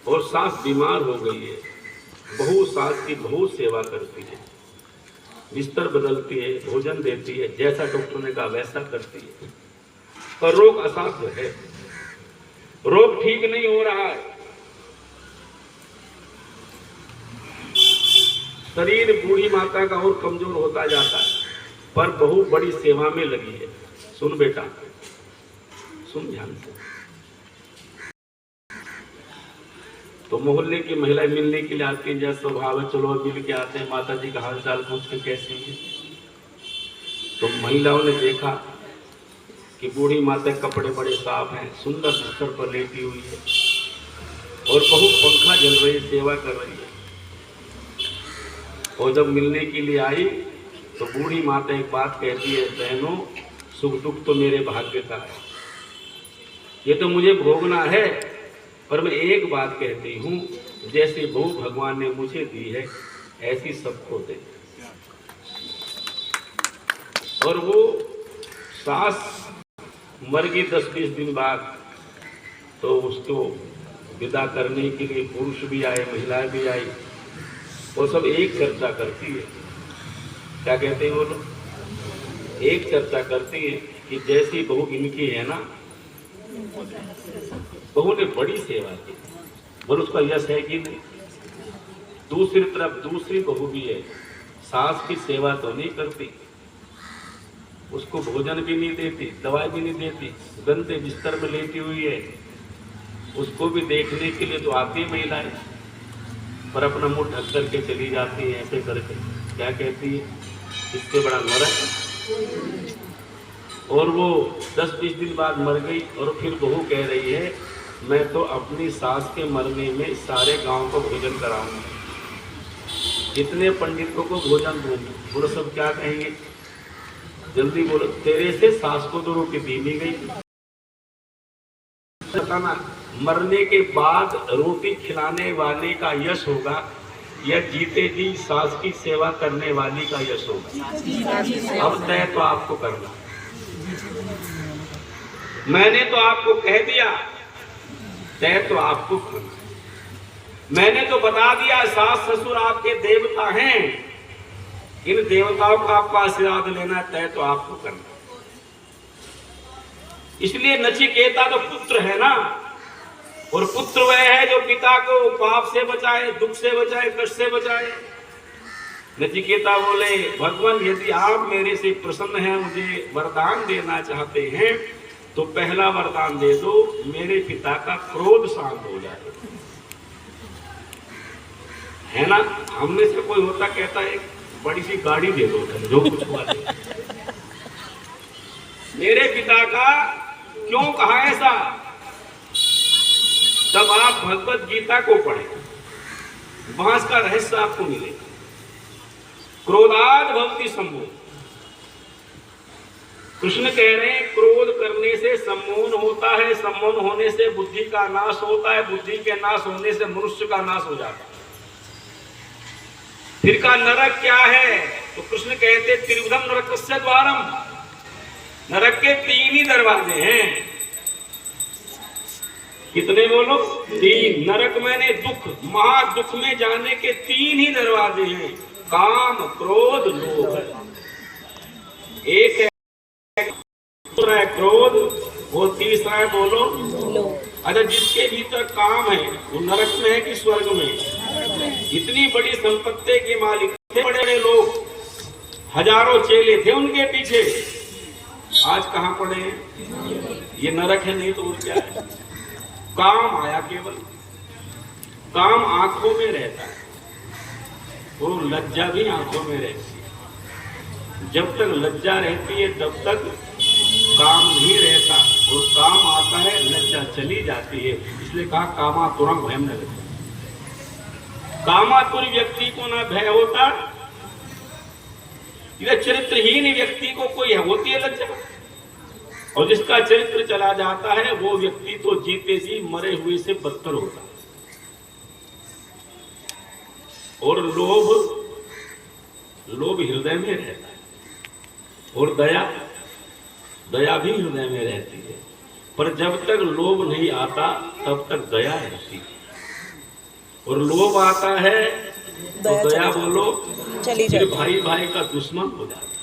और सास बीमार हो गई है, बहू सास की बहुत सेवा करती है, बिस्तर बदलती है, भोजन देती है, जैसा डॉक्टर ने कहा वैसा करती है, पर रोग असाध्य है, रोग ठीक नहीं हो रहा है। शरीर बूढ़ी माता का और कमजोर होता जाता है, पर बहू बड़ी सेवा में लगी है। सुन बेटा, सुन ध्यान से। तो मोहल्ले की महिलाएं मिलने के लिए आती हैं, जैसा स्वभाव है, चलो मिल के आते हैं, माता जी का हाल चाल पूछ के कैसी है। तो महिलाओं ने देखा कि बूढ़ी माता के कपड़े बड़े साफ हैं, सुंदर बिस्तर पर लेटी हुई है, और बहू पंखा जल रही, सेवा कर रही है। और जब मिलने के लिए आई तो बूढ़ी माता एक बात कहती है, बहनों सुख दुख तो मेरे भाग्य का है, ये तो मुझे भोगना है, पर मैं एक बात कहती हूँ, जैसी बहू भगवान ने मुझे दी है ऐसी सबको दे। और वो सास मर गई 10-20 दिन बाद, तो उसको विदा करने के लिए पुरुष भी आए, महिलाएं भी आई, वो सब एक चर्चा करती है। क्या कहते हैं वो लोग? एक चर्चा करती है कि जैसी बहू इनकी है ना, बहू ने बड़ी सेवा की, बोल उसका यश है कि नहीं। दूसरी तरफ दूसरी बहू भी है, सास की सेवा तो नहीं करती, उसको भोजन भी नहीं देती, दवाई भी नहीं देती, गंदे बिस्तर में लेटी हुई है, उसको भी देखने के लिए तो आती है महिलाएं, पर अपना मुंह ढक करके चली जाती है ऐसे करके। क्या कहती है? इससे बड़ा नरक। और वो 10-20 दिन बाद मर गई, और फिर बहू कह रही है, मैं तो अपनी सास के मरने में सारे गांव को भोजन कराऊंगी, जितने पंडितों को भोजन दूंगी। बोलो सब क्या कहेंगे? जल्दी बोलो। तेरे से सास को तो रोटी दी नहीं गई। बताना, मरने के बाद रोटी खिलाने वाले का यश होगा या जीते जी सास की सेवा करने वाली का यश होगा? अब तय तो आपको करना। मैंने तो आपको कह दिया, तय तो आपको करना। मैंने तो बता दिया, सास ससुर आपके देवता हैं, इन देवताओं का आपको आशीर्वाद लेना, तय तो आपको करना। इसलिए नचिकेता तो पुत्र है ना, और पुत्र वह है जो पिता को पाप से बचाए, दुख से बचाए, कष्ट से बचाए। नचिकेता बोले, भगवान यदि आप मेरे से प्रसन्न हैं, मुझे वरदान देना चाहते हैं, तो पहला वरदान दे दो, मेरे पिता का क्रोध शांत हो जाए। है ना, हमने से कोई होता कहता है बड़ी सी गाड़ी दे दो, जो कुछ हुआ दे। मेरे पिता का क्यों कहा ऐसा? तब आप भगवत गीता को पढ़ें, वहां का रहस्य आपको मिलेगा। क्रोधाद भवति सम्मोह। कृष्ण कह रहे हैं, क्रोध करने से सम्मोहन होता है, सम्मोहन होने से बुद्धि का नाश होता है, बुद्धि के नाश होने से मनुष्य का नाश हो जाता है। फिर का नरक क्या है? तो कृष्ण कहते, त्रिविधम नरकस्य द्वारम। नरक के 3 ही दरवाजे हैं। कितने बोलो? 3। नरक मैंने दुख, महादुख में जाने के 3 ही दरवाजे हैं, काम, क्रोध, लोभ। एक है क्रोध, वो तीसरा है बोलो लोभ। अच्छा, जिसके भीतर काम है वो नरक में है कि स्वर्ग में? इतनी बड़ी संपत्ति के मालिक थे बड़े बड़े लोग, हजारों चेले थे उनके पीछे, आज कहां पड़े हैं? ये नरक है, नहीं तो और क्या है? काम आया केवल, काम आंखों में रहता है, और लज्जा भी आंखों में रहती है। जब तक लज्जा रहती है तब तक काम नहीं रहता, और काम आता है लज्जा चली जाती है। इसलिए कहा कामातुरम भयम न लगता। कामातुर व्यक्ति को ना भय होता, चरित्रहीन व्यक्ति को कोई होती है लज्जा, और जिसका चरित्र चला जाता है वो व्यक्ति तो जीते जी मरे हुए से बदतर होता है। और लोभ हृदय में रहता है, और दया भी हृदय में रहती है। पर जब तक लोभ नहीं आता तब तक दया रहती है। और लोभ आता है तो दया दया चली बोलो चली फिर जाती है। भाई भाई का दुश्मन हो जाता है।